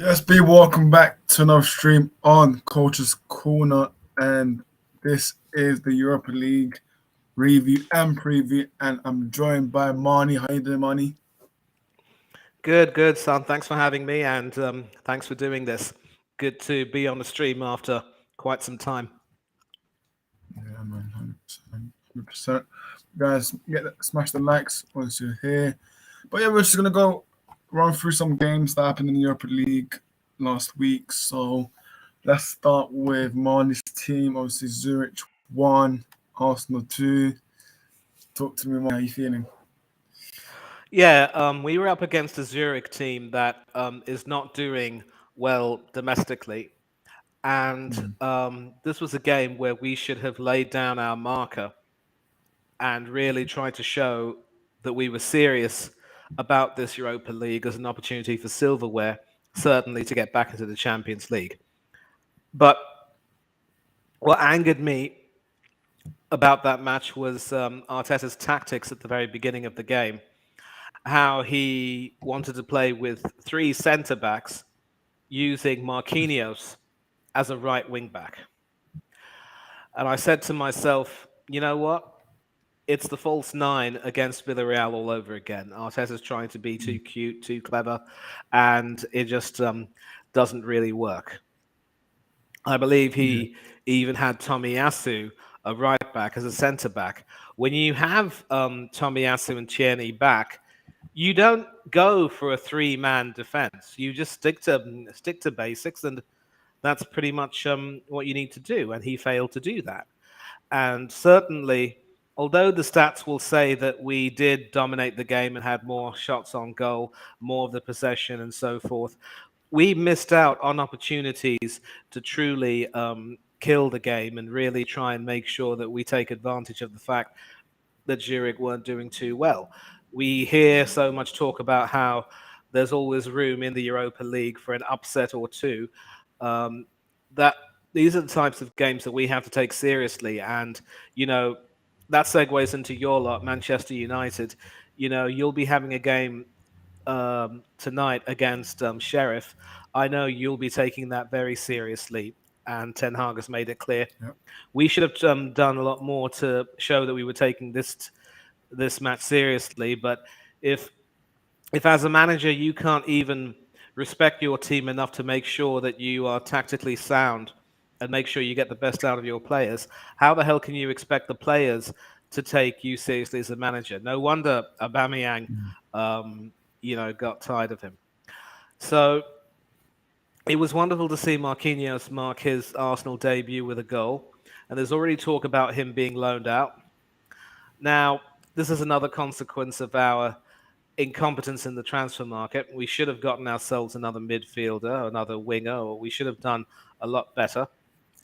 Yes, be welcome back to another stream on Coach's Corner, and this is the Europa League review and preview, and I'm joined by Marnie. How you doing, Marnie? Good, good, son. Thanks for having me, and thanks for doing this. Good to be on the stream after quite some time. Yeah, man, 100%. Guys, smash the likes once you're here. But yeah, we're just gonna go run through some games that happened in the Europa League last week. So let's start with Marnie's team. Obviously, Zurich won, Arsenal 2. Talk to me, Marnie. How you feeling? Yeah, we were up against a Zurich team that is not doing well domestically, and Mm, this was a game where we should have laid down our marker and really tried to show that we were serious about this Europa League as an opportunity for silverware, certainly to get back into the Champions League. But what angered me about that match was Arteta's tactics at the very beginning of the game. How he wanted to play with three centre backs using Marquinhos as a right wing back. And I said to myself, you know what? It's the false nine against Villarreal all over again. Arteta's trying to be too mm, cute, too clever, and it just doesn't really work. I believe yeah. he even had Tomiyasu, a right back, as a centre back. When you have Tomiyasu and Tierney back, you don't go for a three-man defence. You just stick to basics, and that's pretty much what you need to do. And he failed to do that. And certainly, although the stats will say that we did dominate the game and had more shots on goal, more of the possession, and so forth, we missed out on opportunities to truly kill the game and really try and make sure that we take advantage of the fact that Zurich weren't doing too well. We hear so much talk about how there's always room in the Europa League for an upset or two. Um, that these are the types of games that we have to take seriously, and you know that segues into your lot, Manchester United. You'll be having a game tonight against Sheriff. I know you'll be taking that very seriously, and Ten Hag has made it clear. Yep. We should have done a lot more to show that we were taking this match seriously. But if if as a manager you can't even respect your team enough to make sure that you are tactically sound and make sure you get the best out of your players, how the hell can you expect the players to take you seriously as a manager? No wonder Aubameyang, Mm, um, got tired of him. So it was wonderful to see Marquinhos mark his Arsenal debut with a goal, and there's already talk about him being loaned out. Now, this is another consequence of our incompetence in the transfer market. We should have gotten ourselves another midfielder, another winger, or we should have done a lot better.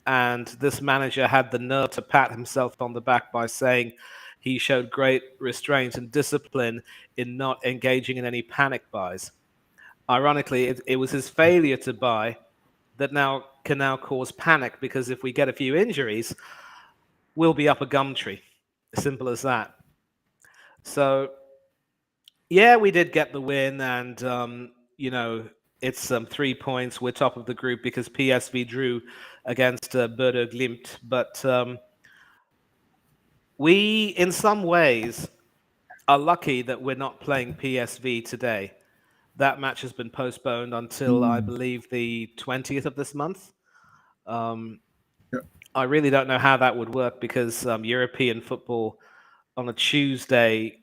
And this manager had the nerve to pat himself on the back by saying he showed great restraint and discipline in not engaging in any panic buys. Ironically, it was his failure to buy that now cause panic, because if we get a few injuries, we'll be up a gum tree. Simple as that. So yeah, we did get the win, and it's 3 points. We're top of the group because PSV drew against Bodo Glimt, but we, in some ways, are lucky that we're not playing PSV today. That match has been postponed until I mm, believe the 20th of this month. Um, yeah. I really don't know how that would work because European football on a Tuesday,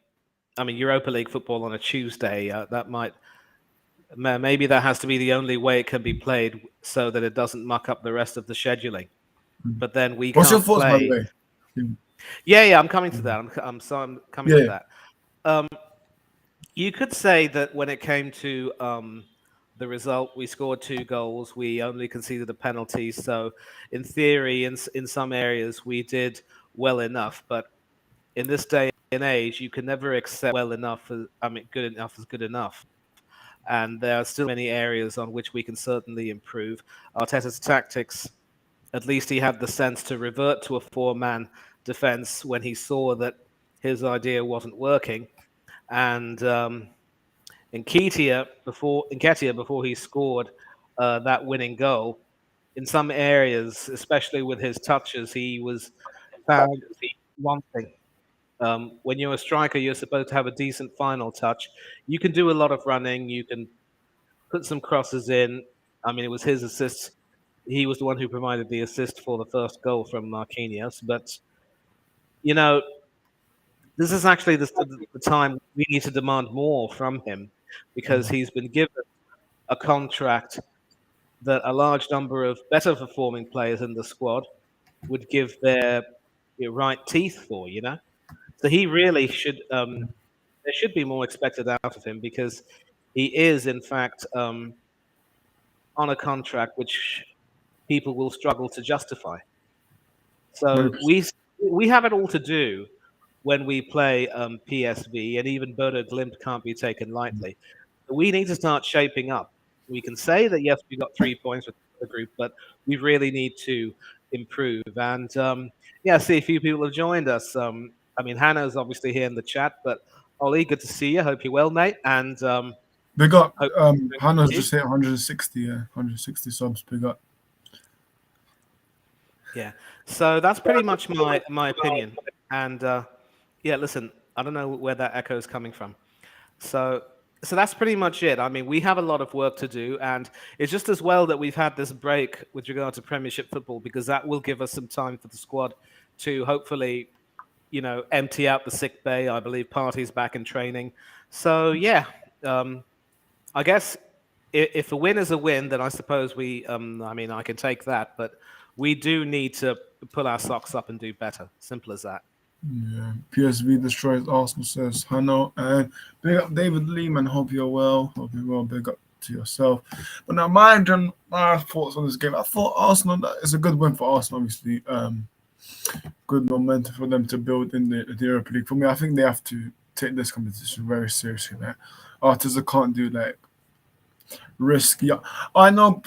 I mean Europa League football on a Tuesday, that might maybe that has to be the only way it can be played so that it doesn't muck up the rest of the scheduling. Mm. But then we What's your can't thoughts, by the play. way? Mm, Yeah, I'm coming to mm. that. I'm coming to Yeah. that. Um, you could say that when it came to the result, we scored two goals. We only conceded a penalty. So, in theory, in some areas, we did well enough. But in this day and age, you can never accept well enough. I mean, good enough is good enough. And there are still many areas on which we can certainly improve. Arteta's tactics, at least he had the sense to revert to a four-man defense when he saw that his idea wasn't working. And Nketiah, before he scored, that winning goal. In some areas, especially with his touches, he was found wanting. When you're a striker, you're supposed to have a decent final touch. You can do a lot of running. You can put some crosses in. I mean, it was his assist. He was the one who provided the assist for the first goal from Marquinhos. But you know, this is actually the time we need to demand more from him because he's been given a contract that a large number of better performing players in the squad would give their right teeth for. So he really should. There should be more expected out of him because he is, in fact, on a contract which people will struggle to justify. So 100%. we have it all to do when we play PSV, and even Bodo Glimt can't be taken lightly. We need to start shaping up. We can say that yes, we got 3 points with the group, but we really need to improve. And yeah, I see a few people have joined us. I mean, Hannah's obviously here in the chat, but Ollie, good to see you. Hope you're well, mate. And Big up. hope Hannah's you. just hit 160. Yeah, 160 subs. Big up. Yeah. So that's pretty much my opinion. And yeah, listen, I don't know where that echo is coming from. So that's pretty much it. I mean, we have a lot of work to do, and it's just as well that we've had this break with regard to Premiership football because that will give us some time for the squad to hopefully, empty out the sick bay. I believe Party's back in training. So yeah, I guess if a win is a win, then I suppose we. I mean, I can take that, but we do need to pull our socks up and do better. Simple as that. Yeah. PSV destroys Arsenal, says Hannah. And big up David Lehman. Hope you're well. Hope you're well. Big up to yourself. But now, my thoughts on this game. I thought Arsenal, that is a good win for Arsenal, obviously. Good momentum for them to build in the Europa League. For me, I think they have to take this competition very seriously. Like, Arteta can't do like risk. Yeah, I know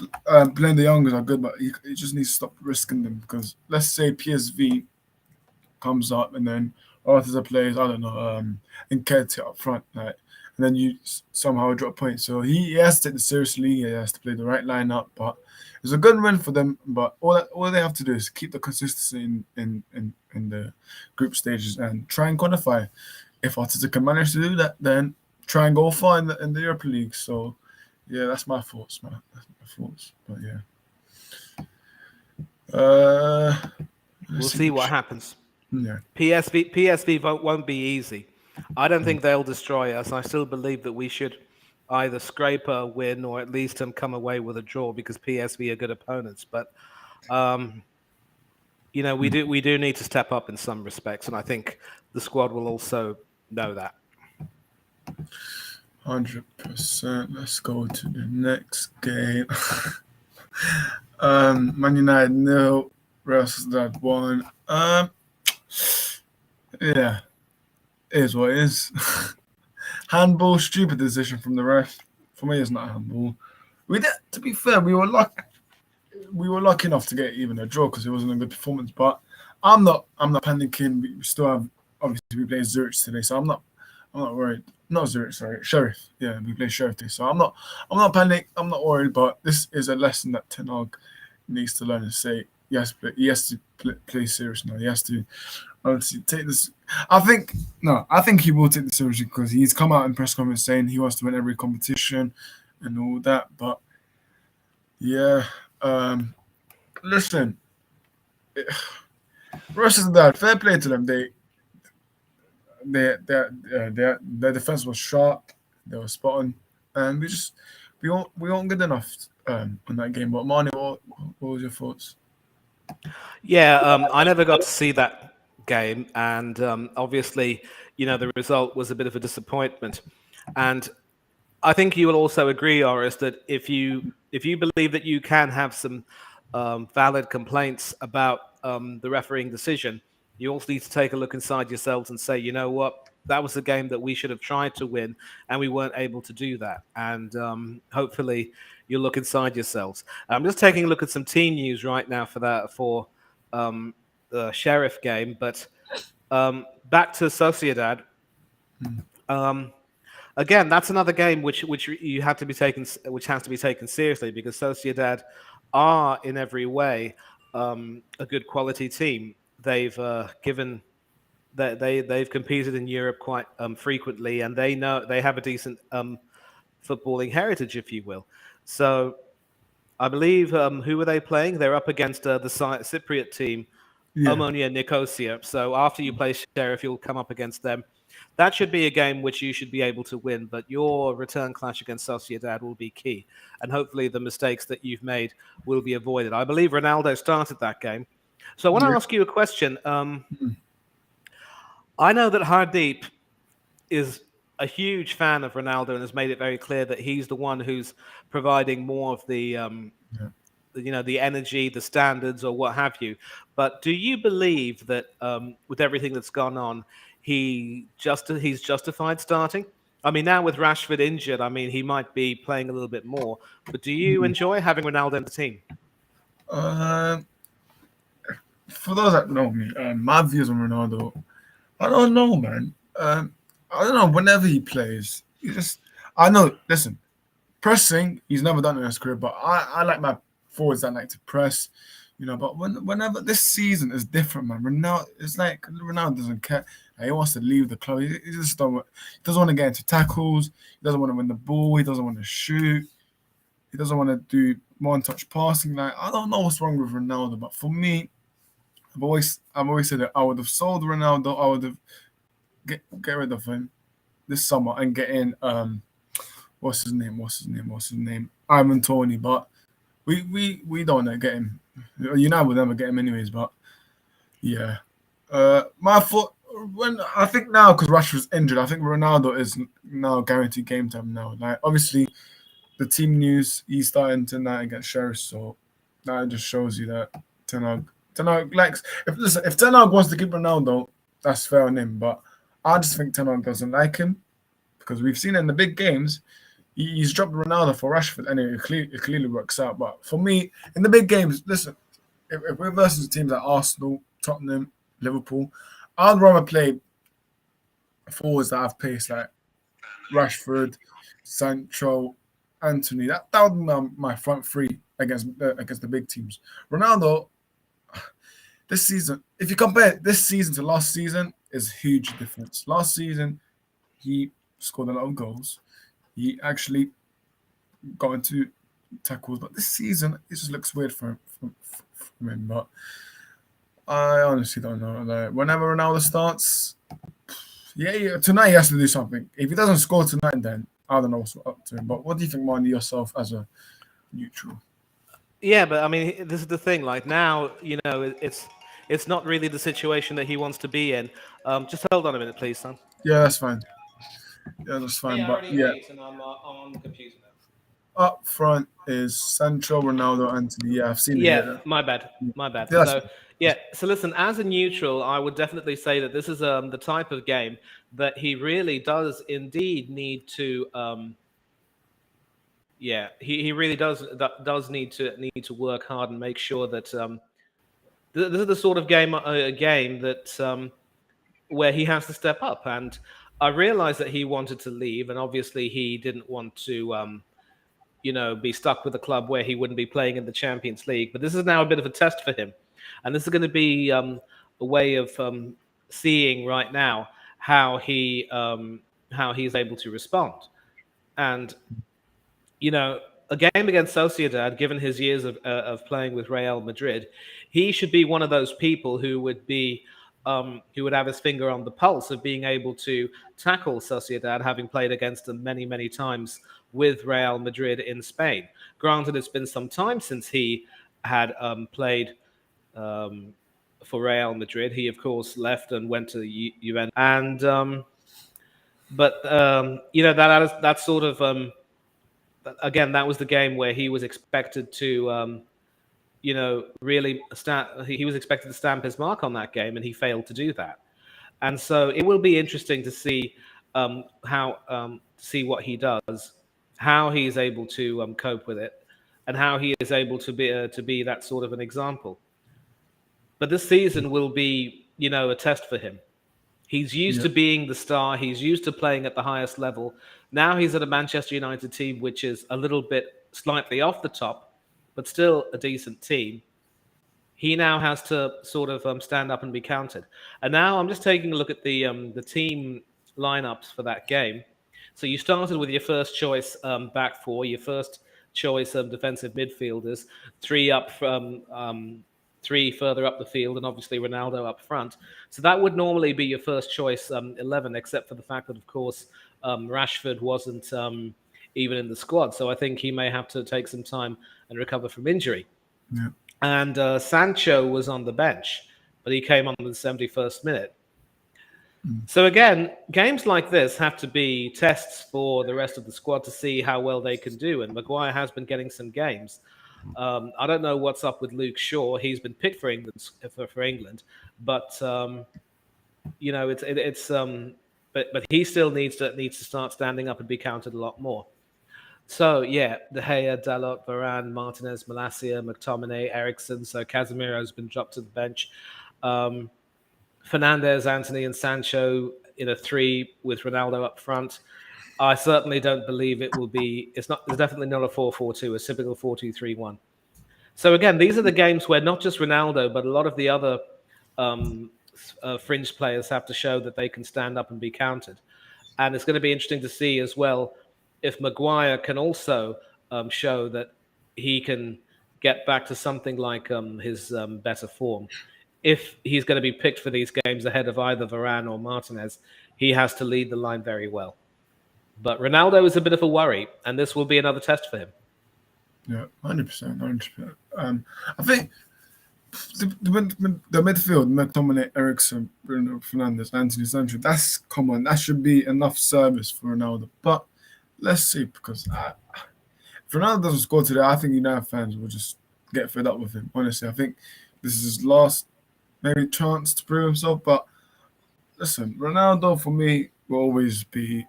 playing the youngers are good, but he just needs to stop risking them because let's say PSV comes up and then Arteta plays, I don't know, Nketiah up front, like, and then you somehow drop points. So he has to take this seriously. He has to play the right lineup, but it's a good win for them. But all they have to do is keep the consistency in the group stages and try and qualify. If Arteta can manage to do that, then try and go far in the Europa League. So yeah, that's my thoughts, man. That's my thoughts. But yeah. We'll see what happens. Yeah. PSV won't be easy. I don't think they'll destroy us. I still believe that we should either scrape a win or at least come away with a draw because PSV are good opponents. But we do need to step up in some respects, and I think the squad will also know that. 100%. Let's go to the next game. Man United 0, Real Sociedad 1. Yeah, it is what it is. Handball, stupid decision from the ref. For me, it's not a handball. To be fair, we were lucky enough to get even a draw because it wasn't a good performance. But I'm not panicking. We still have, obviously we play Zurich today, so I'm not worried. Not Zurich, sorry, Sheriff. Yeah, we play Sheriff today, so I'm not panicked. I'm not worried. But this is a lesson that Ten Hag needs to learn and say yes. He has to play serious now. He has to obviously take this. I think he will take this seriously because he's come out in press conference saying he wants to win every competition and all that. But yeah, listen, versus that, fair play to them. Their defense was sharp. They were spot on, and we weren't good enough on that game. But Mane, what was your thoughts? Yeah, I never got to see that game, and obviously, the result was a bit of a disappointment. And I think you will also agree, Oris, that if you believe that you can have some valid complaints about the refereeing decision, you also need to take a look inside yourselves and say, you know what, that was a game that we should have tried to win, and we weren't able to do that. And hopefully, you'll look inside yourselves. I'm just taking a look at some team news right now for the Sheriff game, but back to Sociedad. again, that's another game which you have to be taken, which has to be taken seriously because Sociedad are in every way a good quality team. They've given they've competed in Europe quite frequently, and they know they have a decent footballing heritage, if you will. So I believe who were they playing? They're up against the Cypriot team, Yeah, Omonia Nicosia. So after you play Sheriff, you'll come up against them. That should be a game which you should be able to win, but your return clash against Sociedad will be key. And hopefully the mistakes that you've made will be avoided. I believe Ronaldo started that game. So I want to yeah, ask you a question. mm, I know that Hardeep is a huge fan of Ronaldo and has made it very clear that he's the one who's providing more of the yeah. the energy, the standards, or what have you. But do you believe that with everything that's gone on, he's justified starting? I mean, now with Rashford injured, I mean, he might be playing a little bit more. But do you Mm. enjoy having Ronaldo in the team? Uh, for those that know me, my views on Ronaldo, I don't know, man. I don't know. Whenever he plays, he just, I know. Listen, pressing, he's never done it in his career, but I like my forwards that like to press, But whenever this season is different, man. Ronaldo, it's like Ronaldo doesn't care. Like, he wants to leave the club. He just don't. He doesn't want to get into tackles. He doesn't want to win the ball. He doesn't want to shoot. He doesn't want to do one-touch passing. Like I don't know what's wrong with Ronaldo, but for me, I've always said that I would have sold Ronaldo. I would have get rid of him this summer and get in what's his name? Ivan Tony. But we don't want to get him. United would never get him anyways. But yeah, my thought when I think now because Rashford's injured, I think Ronaldo is now guaranteed game time now. Like obviously the team news he's starting tonight against Sheriff, so that just shows you that Ten Hag likes if Ten Hag wants to keep Ronaldo, that's fair on him. But I just think Ten Hag doesn't like him because we've seen in the big games he's dropped Ronaldo for Rashford, and it clearly works out. But for me, in the big games, listen, if we're versus teams like Arsenal, Tottenham, Liverpool, I'd rather play forwards that have pace like Rashford, Sancho, Anthony. That would be my front three against the big teams. Ronaldo, this season, if you compare this season to last season, is huge difference. Last season, he scored a lot of goals. He actually got into tackles, but this season it just looks weird from him. But I honestly don't know. Like whenever Ronaldo starts, yeah, tonight he has to do something. If he doesn't score tonight, then I don't know what's up to him. But what do you think, Mandy, yourself as a neutral? Yeah, but I mean, this is the thing. Like now, it's not really the situation that he wants to be in. Just hold on a minute, please, son. Yeah, that's fine. Yeah, that's Oh, fine. yeah, I But already yeah, ate, and I'm on the computer now. up front is Sancho, Ronaldo, Anthony. Yeah, I've seen it Yeah, here. my bad, my bad. Yeah, that's So fine. yeah, so listen, as a neutral, I would definitely say that this is the type of game that he really does indeed need to. Yeah, he really does need to work hard and make sure that this is the sort of game that where he has to step up. And I realized that he wanted to leave, and obviously he didn't want to. Be stuck with a club where he wouldn't be playing in the Champions League. But this is now a bit of a test for him, and this is going to be a way of seeing right now how how he's able to respond. And a game against Sociedad, given his years of playing with Real Madrid, he should be one of those people who would have his finger on the pulse of being able to tackle Sociedad, having played against them many, many times with Real Madrid in Spain. Granted, it's been some time since he had played um, for Real Madrid. He, of course, left and went to Juventus, and but that sort of again, that was the game where he was expected to, really he was expected to stamp his mark on that game, and he failed to do that. And so it will be interesting to see how see what he does, how he is able to cope with it, and how he is able to be that sort of an example. But this season will be, a test for him. He's used Yeah, to being the star. He's used to playing at the highest level. Now he's at a Manchester United team which is a little bit slightly off the top, but still a decent team. He now has to sort of stand up and be counted. And now I'm just taking a look at the team lineups for that game. So you started with your first choice back four, your first choice defensive midfielders, three up from three further up the field, and obviously Ronaldo up front. So that would normally be your first choice 11, except for the fact that, of course, Rashford wasn't even in the squad. So I think he may have to take some time and recover from injury. yeah, And Sancho was on the bench, but he came on in the 71st minute. So again, games like this have to be tests for the rest of the squad to see how well they can do. And Maguire has been getting some games. I don't know what's up with Luke Shaw. He's been picked for England, but but he still needs to start standing up and be counted a lot more. So yeah, De Gea, Dalot, Varane, Martinez, Malacia, McTominay, Ericsson. So Casemiro's been dropped to the bench. Um, Fernandez, Anthony, and Sancho in a three with Ronaldo up front. I certainly don't believe it will be. It's not. It's definitely not a 4-4-2. A typical 4-2-3-1. So again, these are the games where not just Ronaldo, but a lot of the other fringe players have to show that they can stand up and be counted. And it's going to be interesting to see as well if Maguire can also show that he can get back to something like his better form. If he's going to be picked for these games ahead of either Varane or Martinez, he has to lead the line very well. But Ronaldo is a bit of a worry, and this will be another test for him. yeah, 100%, 100%. I think the midfield, McTominay, Ericsson, Bruno Fernandes, Anthony Sancho. That's come on. That should be enough service for Ronaldo. But let's see, because if Ronaldo doesn't score today, I think United fans will just get fed up with him. Honestly, I think this is his last maybe chance to prove himself. But listen, Ronaldo for me will always be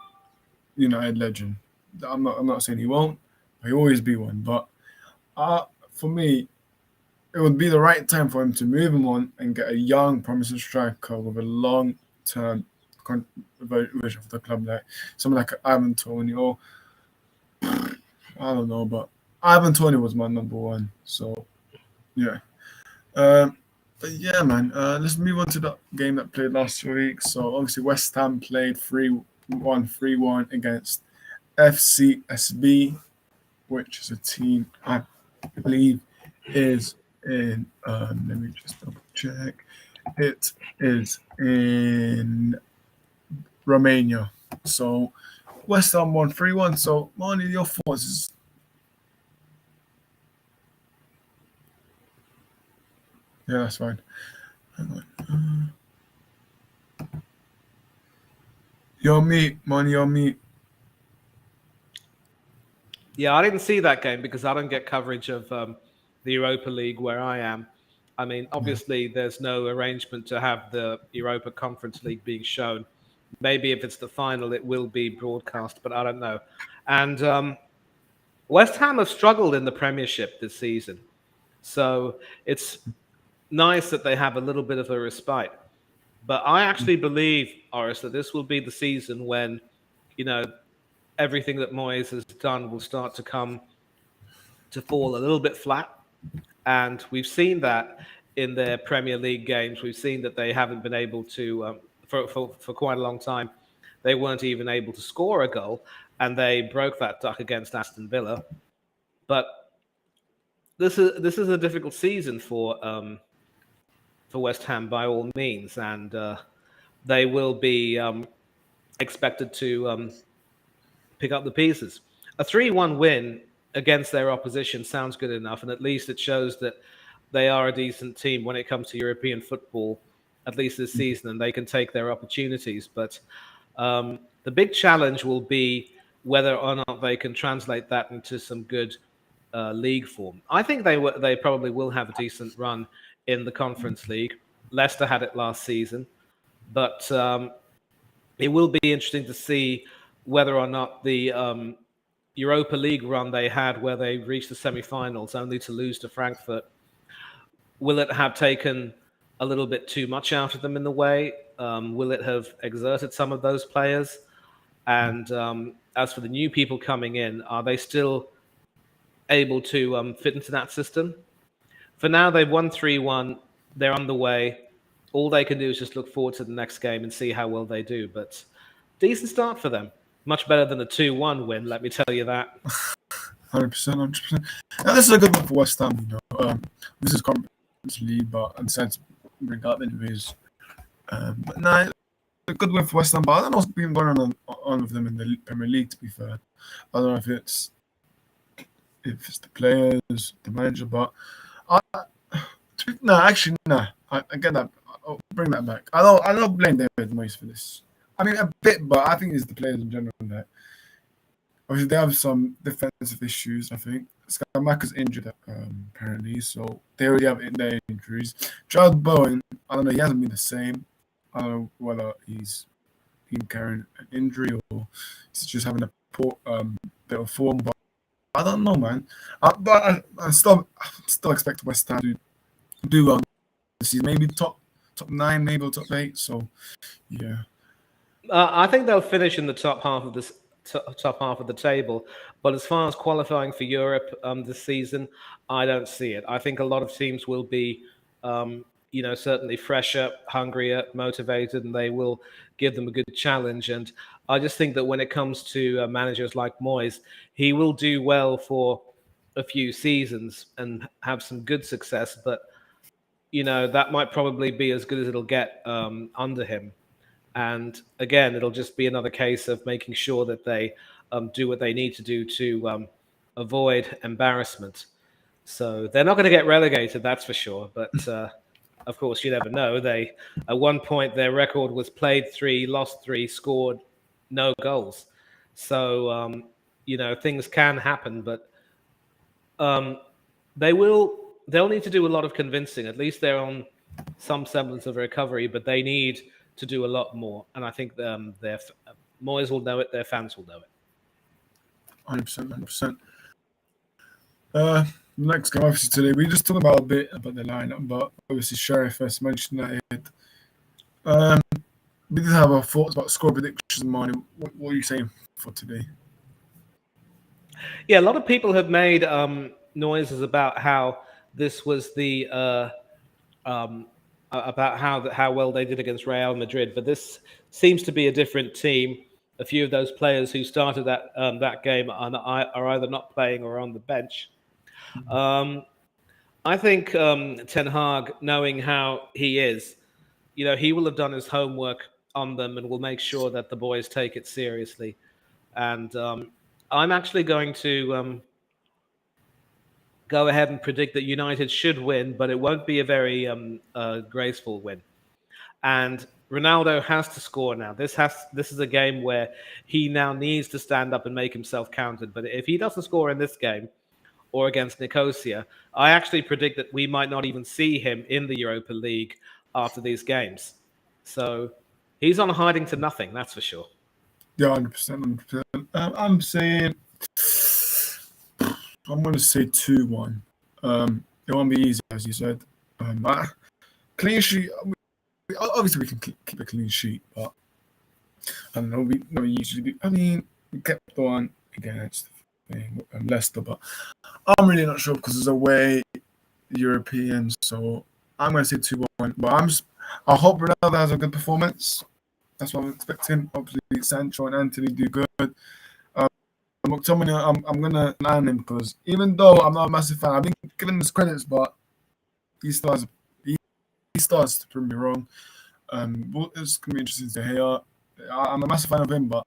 United legend. I'm not saying he won't, but he'll always be one. But for me, it would be the right time for him to move him on and get a young, promising striker with a long-term vision for the club, like someone like Ivan Toney, or I don't know, but Ivan Toney was my number one. So yeah, but yeah, man. Let's move on to the game that played last week. So obviously West Ham played 3-1 against FCSB, which is a team I believe is in. Let me just double check. It is in Romania. So West Ham won 3-1. So Marnie, your thoughts is. Yeah, that's fine. Hang on. You're me, Marnie, you're me. Yeah, I didn't see that game because I don't get coverage of the Europa League where I am. I mean, Yeah. obviously, there's no arrangement to have the Europa Conference League being shown. Maybe if it's the final, it will be broadcast, but I don't know. And West Ham have struggled in the Premiership this season. So it's nice that they have a little bit of a respite. But I actually believe, Oris, that this will be the season when, you know, everything that Moyes has done will start to come to fall a little bit flat. And we've seen that in their Premier League games. We've seen that they haven't been able to, for quite a long time, they weren't even able to score a goal. And they broke that duck against Aston Villa. But this is a difficult season for West Ham by all means. And they will be expected to pick up the pieces. A 3-1 win against their opposition sounds good enough, and at least it shows that they are a decent team when it comes to European football, at least this season, and they can take their opportunities. But the big challenge will be whether or not they can translate that into some good league form. I think they probably will have a decent run in the Conference League. Leicester had it last season, but it will be interesting to see whether or not the Europa League run they had, where they reached the semi-finals only to lose to Frankfurt, will it have taken a little bit too much out of them in the way? Will it have exerted some of those players? And as for the new people coming in, are they still able to fit into that system? For now, they've won 3-1. They're on the way. All they can do is just look forward to the next game and see how well they do. But decent start for them. Much better than a 2-1 win, let me tell you that. 100%, 100%. And this is a good one for West Ham, you know. This is Conference League, but I'm sad to bring up anyways. But nah, a good win for West Ham, but I don't know what's been going on with them in the Premier League, to be fair. I don't know if it's the players, the manager, but actually, I get that. I'll bring that back. I don't blame David Moyes for this. I mean, a bit, but I think it's the players in general that obviously they have some defensive issues. I think Scamacca's injured apparently, so they already have their injuries. Gerald Bowen, I don't know, he hasn't been the same. I don't know whether he's been carrying an injury or he's just having a poor bit of form, but I don't know, man. But I still expect West Ham to do well this season. Maybe top 9, maybe top 8. So, yeah. I think they'll finish in the top half of this top half of the table. But as far as qualifying for Europe this season, I don't see it. I think a lot of teams will be, certainly fresher, hungrier, motivated, and they will give them a good challenge. And I just think that when it comes to managers like Moyes, he will do well for a few seasons and have some good success. But that might probably be as good as it'll get under him. And again, it'll just be another case of making sure that they do what they need to do to avoid embarrassment. So they're not going to get relegated, that's for sure. But of course, you never know. They at one point their record was played 3, lost 3, scored no goals. So things can happen, but they'll need to do a lot of convincing. At least they're on some semblance of recovery, but they need to do a lot more. And I think Moyes will know it, their fans will know it. 100%, 100%. Next game, obviously, today, we just talked about a bit about the lineup, but obviously, Sheriff first mentioned that. We did have our thoughts about score predictions in mind. What are you saying for today? Yeah, a lot of people have made noises about how this was the about how well they did against Real Madrid, but this seems to be a different team. A few of those players who started that game are either not playing or on the bench. I think Ten Hag, knowing how he is, he will have done his homework on them and will make sure that the boys take it seriously. And I'm actually going to go ahead and predict that United should win, but it won't be a very graceful win. And Ronaldo has to score now. This is a game where he now needs to stand up and make himself counted. But if he doesn't score in this game or against Nicosia, I actually predict that we might not even see him in the Europa League after these games. So he's on hiding to nothing, that's for sure. Yeah, 100%. I'm saying I'm going to say 2-1. It won't be easy, as you said. Clean sheet. Obviously, we can keep a clean sheet, but I don't know. We usually do. I mean, we kept the one against Leicester, but I'm really not sure because it's away Europeans. So I'm going to say 2-1. But I hope Ronaldo has a good performance. That's what I'm expecting. Hopefully, Sancho and Anthony do good. McTominay, I'm gonna land him because even though I'm not a massive fan, I've been giving him his credits, but he starts to prove me wrong. It's gonna be interesting to hear. I'm a massive fan of him, but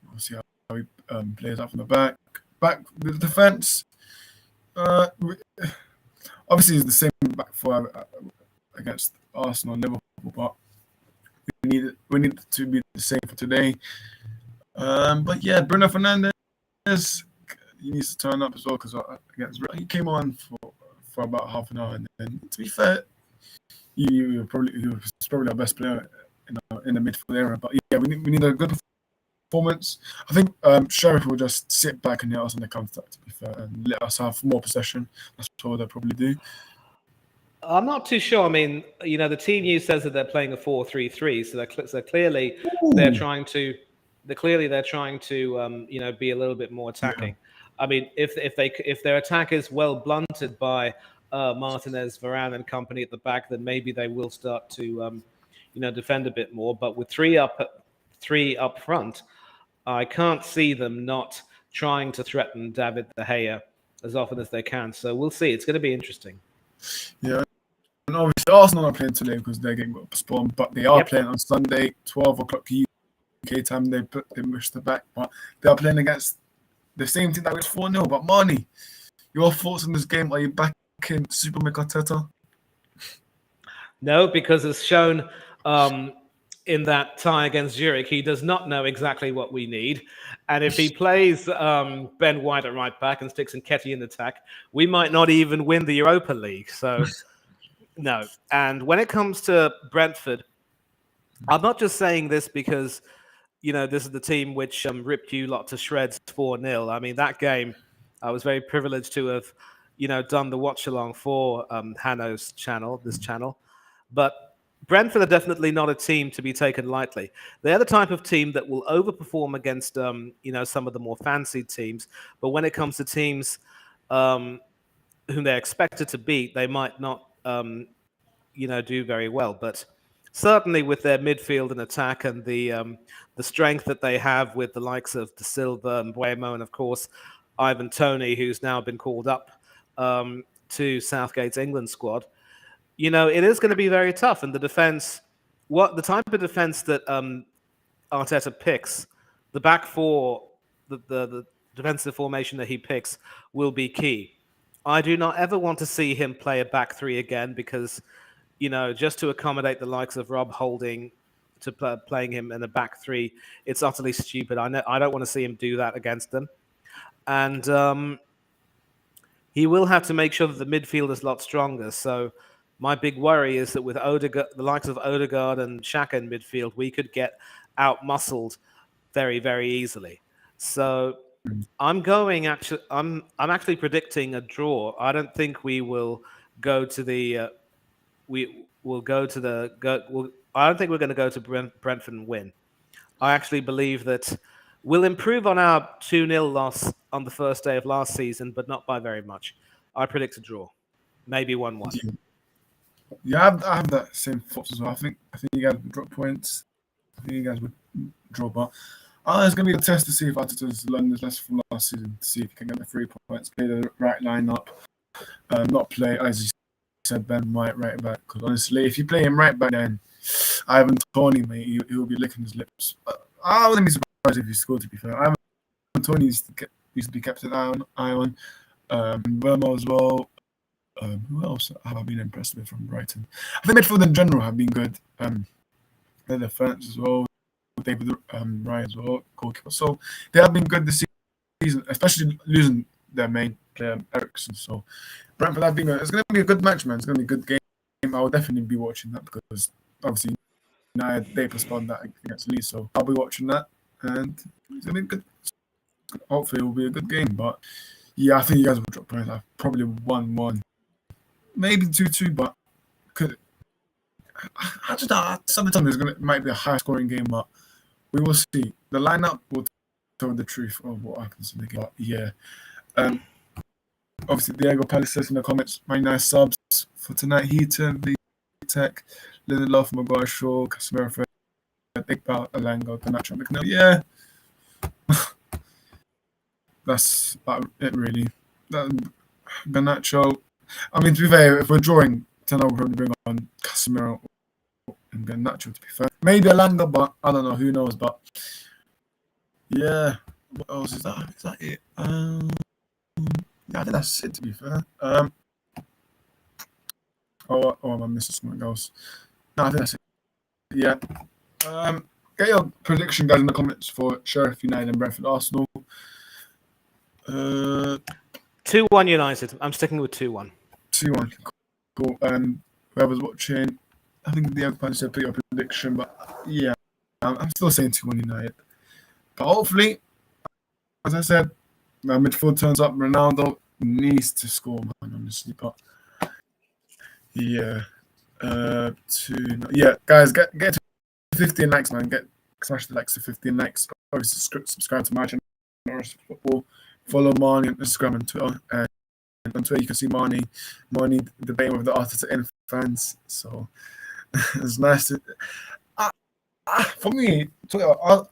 we'll see how he plays out from the back. Back with the defense, obviously it's the same back four against Arsenal and Liverpool, but we need it to be the same for today. But yeah, Bruno Fernandes, he needs to turn up as well because he came on for about half an hour, and then to be fair, he was probably our best player in the midfield area. But yeah, we need a good performance. I think Sheriff will just sit back and hit us on the counter, to be fair, and let us have more possession. That's what they'll probably do. I'm not too sure. I mean, the team news says that they're playing a 4-3-3, so clearly they're Ooh, trying to, be a little bit more yeah, attacking. I mean, if their attack is well blunted by Martinez, Varane, and company at the back, then maybe they will start to, defend a bit more. But with three up front, I can't see them not trying to threaten David De Gea as often as they can. So we'll see. It's going to be interesting. yeah. And obviously, Arsenal are playing today because their game got postponed, but they are Yep. playing on Sunday, 12 o'clock UK time. They pushed it back, but they are playing against the same team that was 4-0. But Marnie, your thoughts on this game? Are you back in Super Arteta? No, because as shown in that tie against Zurich, he does not know exactly what we need. And if he plays Ben White at right back and sticks Nketiah in attack, we might not even win the Europa League. So, no. And when it comes to Brentford, I'm not just saying this because, this is the team which ripped you lot to shreds 4-0. I mean, that game, I was very privileged to have, done the watch along for Hanno's channel, this channel. But Brentford are definitely not a team to be taken lightly. They're the type of team that will overperform against, some of the more fancied teams. But when it comes to teams whom they're expected to beat, they might not, do very well. But certainly with their midfield and attack and the strength that they have with the likes of De Silva and Buemo, and of course Ivan Toney, who's now been called up to Southgate's England squad. It is going to be very tough. And the defense, the type of defense that Arteta picks, the back four, the defensive formation that he picks will be key. I do not ever want to see him play a back three again because, just to accommodate the likes of Rob Holding to playing him in a back three, it's utterly stupid. I don't want to see him do that against them. And he will have to make sure that the midfield is a lot stronger. So my big worry is that with Odegaard, the likes of Odegaard and Xhaka in midfield, we could get out-muscled very, very easily. So I'm actually predicting a draw. I don't think we will go to the I don't think we're going to go to Brentford and win. I actually believe that we'll improve on our 2-0 loss on the first day of last season, but not by very much. I predict a draw, maybe 1-1. Yeah, I have that same thoughts as well. I think you guys would drop points. I think you guys would draw, but it's going to be a test to see if Arteta's learned his lesson from last season, to see if he can get the 3 points, play the right lineup, not play, as you said, Ben White right back. Because honestly, if you play him right back, then Ivan Toney, mate, he will be licking his lips. I wouldn't be surprised if he scored, to be fair. Ivan Toney used to be kept an eye on. Vermo as well. Who else have I been impressed with from Brighton? I think midfield in general have been good. The defense as well. David Ryan as well, goalkeeper. So they have been good this season, especially losing their main player, Ericsson. So Brentford have been good. It's going to be a good match, man. It's going to be a good game. I will definitely be watching that because obviously they postponed that against Leeds. So I'll be watching that. And it's going to be good. Hopefully it will be a good game. But yeah, I think you guys will drop points. Probably 1-1. Maybe 2-2, but I just sometimes it might be a high scoring game, but we will see. The lineup will tell the truth of what happens in the game. But yeah. Obviously, Diego Palace says in the comments, my nice subs for tonight. Heaton, V-Tech, Lindelof, Maguire, Shaw, Casemiro, Fred, Iqbal, Alanga, Garnacho, McNeil. Yeah. That's it, really. Garnacho. I mean, to be fair, if we're drawing, then I'll probably bring on Casemiro and Garnacho, to be fair. Maybe Alanga, but I don't know. Who knows? But yeah. What else is that? Is that it? Yeah, I think that's it, to be fair. Am I missing something else? No, I think that's it. Yeah. Get your prediction, guys, in the comments for Sheriff United and Brentford Arsenal. 2-1 United. I'm sticking with 2-1. 2-1. Cool. Whoever's watching, I think the other said put your prediction, but yeah, I'm still saying 2-1 United. But hopefully, as I said, midfield turns up. Ronaldo needs to score, man, honestly. But Yeah. Yeah, guys, get to 15 likes, man. Smash the likes to 15 likes. Obviously, subscribe to my channel, Norris Football. Follow Marnie on Instagram and Twitter. And on Twitter, you can see Marnie debating with the Arteta in fans. So it's nice to. Uh, for me, Twitter,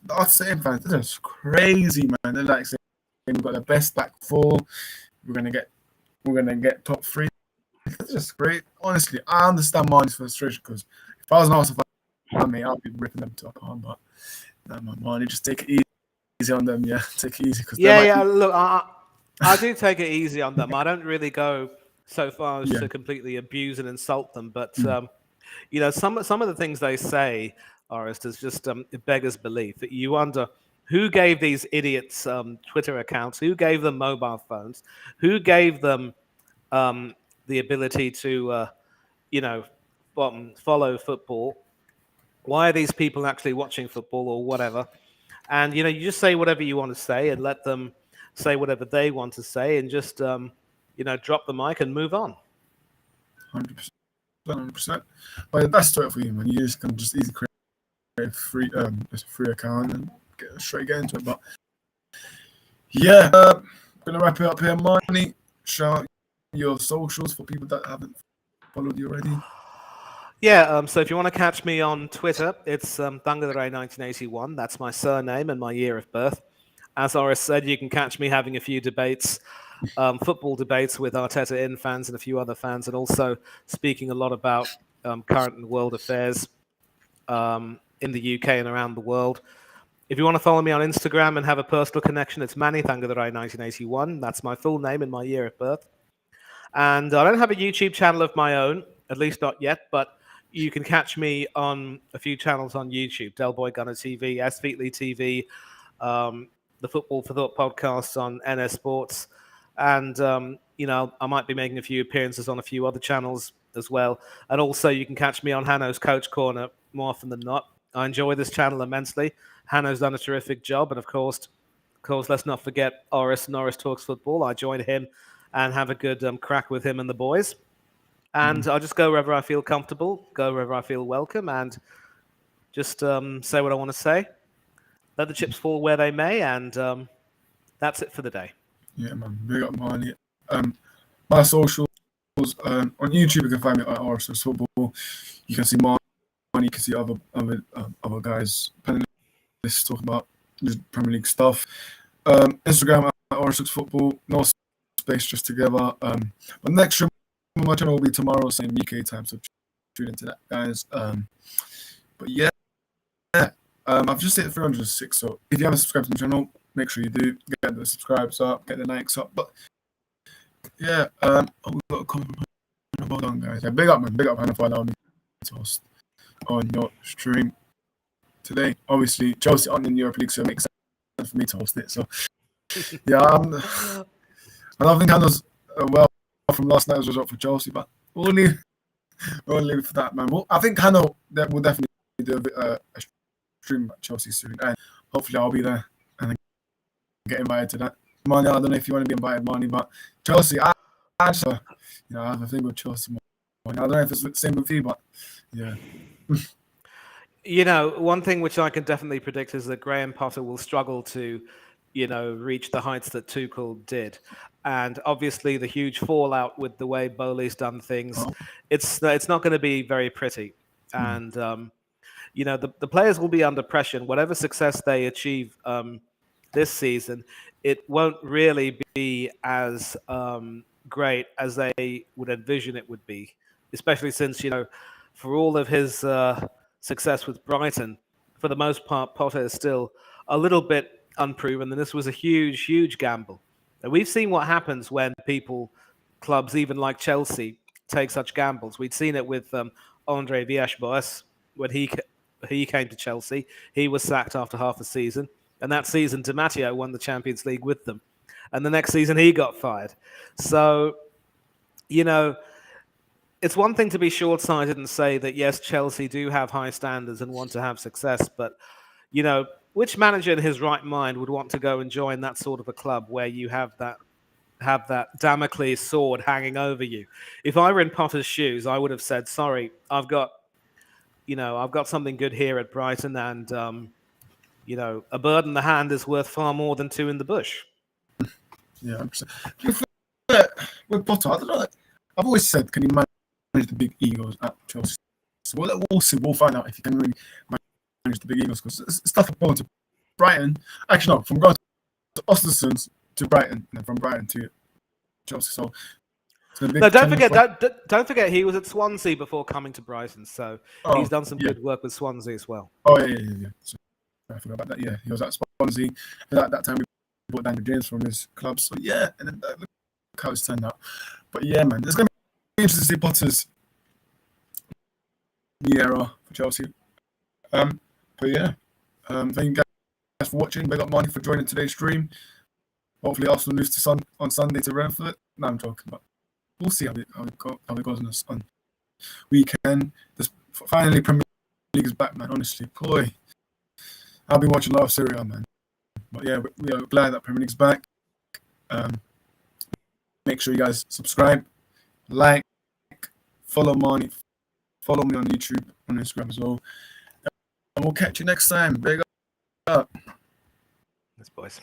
the Arteta in fans, they're just crazy, man. They're like saying we've got the best back four. We're gonna get top three. It's just great. Honestly, I understand Marnie's frustration because if I was an Arsenal fan, mate, I'd be ripping them to apart. But no, man, Marnie, just take it easy on them. Yeah, take it easy because they Yeah, might yeah. be. Look, I do take it easy on them. I don't really go so far as Yeah, to completely abuse and insult them, but mm, some of the things they say, Orest, is just it beggars belief. That you wonder who gave these idiots Twitter accounts, who gave them mobile phones, who gave them um, the ability to you know follow football. Why are these people actually watching football or whatever? And you just say whatever you want to say and let them say whatever they want to say, and just drop the mic and move on. 100%, 100%. But that's Twitter for you, man. You just can just easily create a free account and get into it. But yeah, gonna wrap it up here, Marnie. Shout out your socials for people that haven't followed you already. Yeah, so if you want to catch me on Twitter, it's Thangaderai1981. That's my surname and my year of birth. As Oris said, you can catch me having a few debates, football debates with Arteta in fans and a few other fans, and also speaking a lot about current and world affairs in the UK and around the world. If you want to follow me on Instagram and have a personal connection, it's Manny Thangaderai1981. That's my full name and my year of birth. And I don't have a YouTube channel of my own, at least not yet, but you can catch me on a few channels on YouTube: Del Boy Gunner TV, S Feetly TV, the Football for Thought podcast on NS Sports, and I might be making a few appearances on a few other channels as well. And also, you can catch me on Hanno's Coach Corner more often than not. I enjoy this channel immensely. Hanno's done a terrific job, and of course, let's not forget Norris Talks Football. I join him and have a good crack with him and the boys. And I'll just go wherever I feel comfortable, go wherever I feel welcome, and just say what I want to say. Let the chips fall where they may, and that's it for the day. Yeah, man. Big up, Marnie. My socials on YouTube, you can find me at RSS Football. You can see Marnie. You can see other guys, panelists talking about just Premier League stuff. Instagram at RSS Football. No space, just together. But next stream on my channel will be tomorrow, same UK time. So tune into that, guys. But yeah, I've just hit 306. So if you haven't subscribed to the channel, make sure you do. Get the subscribes up, get the likes up. But yeah, we got a comment. Well done, guys. Yeah, big up, man. Big up, Hannah, for allowing me to host on your stream today. Obviously, Chelsea aren't in the Europa League, so it makes sense for me to host it. So yeah, I don't think Hannah's well from last night's result for Chelsea, but we'll leave it for that, man. I think Hannah will definitely do a stream at Chelsea soon, and hopefully I'll be there and get invited to that. Marnie, I don't know if you want to be invited, Marnie, but Chelsea, I just I have a thing with Chelsea. I don't know if it's the same with you, but yeah. One thing which I can definitely predict is that Graham Potter will struggle to, reach the heights that Tuchel did. And obviously the huge fallout with the way Bowley's done things, it's not going to be very pretty. And, the players will be under pressure. And whatever success they achieve this season, it won't really be as great as they would envision it would be, especially since, for all of his success with Brighton, for the most part, Potter is still a little bit unproven, and this was a huge, huge gamble. And we've seen what happens when clubs, even like Chelsea, take such gambles. We'd seen it with Andre Villas-Boas when he came to Chelsea. He was sacked after half a season, and that season, Di Matteo won the Champions League with them, and the next season he got fired. So, it's one thing to be short-sighted and say that, yes, Chelsea do have high standards and want to have success, but, which manager in his right mind would want to go and join that sort of a club where you have that have that Damocles sword hanging over you. If I were in Potter's shoes, I would have said, "Sorry, I've got something good here at Brighton, and a bird in the hand is worth far more than two in the bush." Yeah, 100%. But with Potter, I don't know. I've always said, can he manage the big egos at Chelsea? So we'll see. We'll find out if he can really manage the big egos, because it's tough going to Brighton. Actually, no, from going to Ostersund's to Brighton, and then from Brighton to Chelsea. So it's going to be. No, don't forget he was at Swansea before coming to Brighton, so he's done some good work with Swansea as well. Oh yeah. So, I forgot about that. Yeah, he was at Swansea. At that time, we brought Daniel James from his club. So yeah, and then look how it's turned out. But yeah, man, it's going to be interesting to see Potter's new era for Chelsea. But yeah, thank you guys for watching. Big up Marty for joining today's stream. Hopefully Arsenal lose to on Sunday to Brentford. No, I'm joking, but we'll see how it goes on weekend. Finally, Premier League is back, man. Honestly, boy, I've been watching a lot of Serie A, man. But yeah, we are glad that Premier League's back. Make sure you guys subscribe, like, follow Marnie, follow me on YouTube, on Instagram as well. And we'll catch you next time. Big up. Yes, boys.